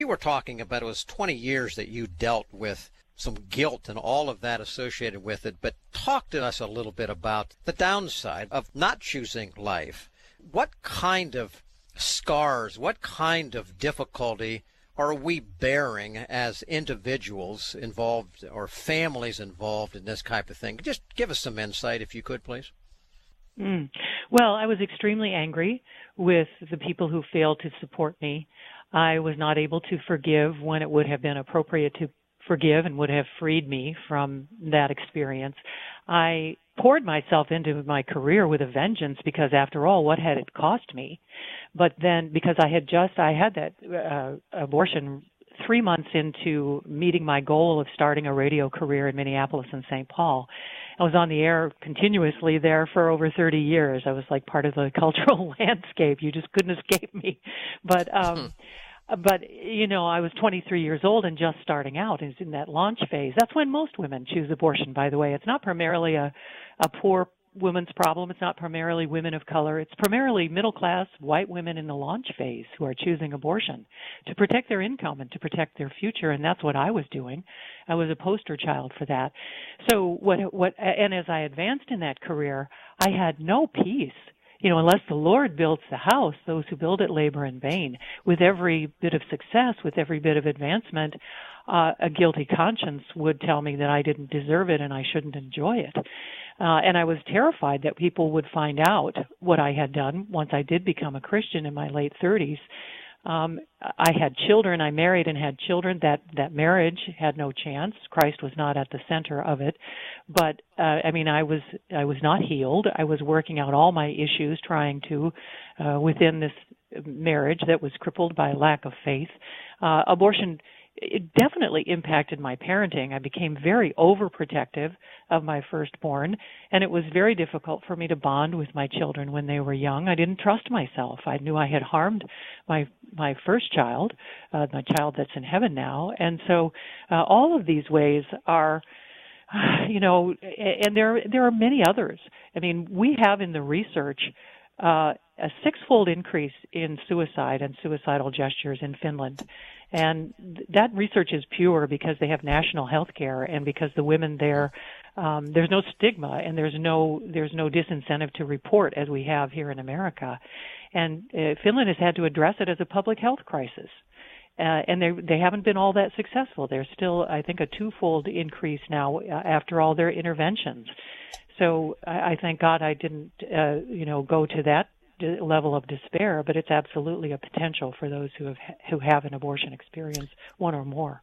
You were talking about it was 20 years that you dealt with some guilt and all of that associated with it, but talk to us a little bit about the downside of not choosing life. What kind of scars, what kind of difficulty are we bearing as individuals involved or families involved in this type of thing? Just give us some insight if you could, please. Well, I was extremely angry with the people who failed to support me. I was not able to forgive when it would have been appropriate to forgive and would have freed me from that experience. I poured myself into my career with a vengeance because, after all, what had it cost me? But then, because I had that abortion 3 months into meeting my goal of starting a radio career in Minneapolis and St. Paul. I was on the air continuously there for over 30 years. I was like part of the cultural landscape. You just couldn't escape me. But I was 23 years old and just starting out. It's in that launch phase. That's when most women choose abortion, by the way. It's not primarily a poor women's problem. It's not primarily women of color. It's primarily middle-class white women in the launch phase who are choosing abortion to protect their income and to protect their future, and that's what I was doing. I was a poster child for that. So and as I advanced in that career, I had no peace. Unless the Lord builds the house, those who build it labor in vain. With every bit of success, with every bit of advancement, a guilty conscience would tell me that I didn't deserve it and I shouldn't enjoy it. And I was terrified that people would find out what I had done once I did become a Christian in my late 30s. I had children. I married and had children. That marriage had no chance. Christ was not at the center of it. But I was not healed. I was working out all my issues, trying to within this marriage that was crippled by lack of faith. Abortion, it definitely impacted my parenting. I became very overprotective of my firstborn, and it was very difficult for me to bond with my children when they were young. I didn't trust myself. I knew I had harmed my first child, my child that's in heaven now. And so all of these ways are, and there are many others. I mean, we have in the research a six-fold increase in suicide and suicidal gestures in Finland. And that research is pure because they have national health care and because the women there, there's no stigma and there's no disincentive to report as we have here in America. And Finland has had to address it as a public health crisis. And they haven't been all that successful. There's still, I think, a twofold increase now after all their interventions. So I thank God I didn't, go to that level of despair, but it's absolutely a potential for those who have an abortion experience, one or more.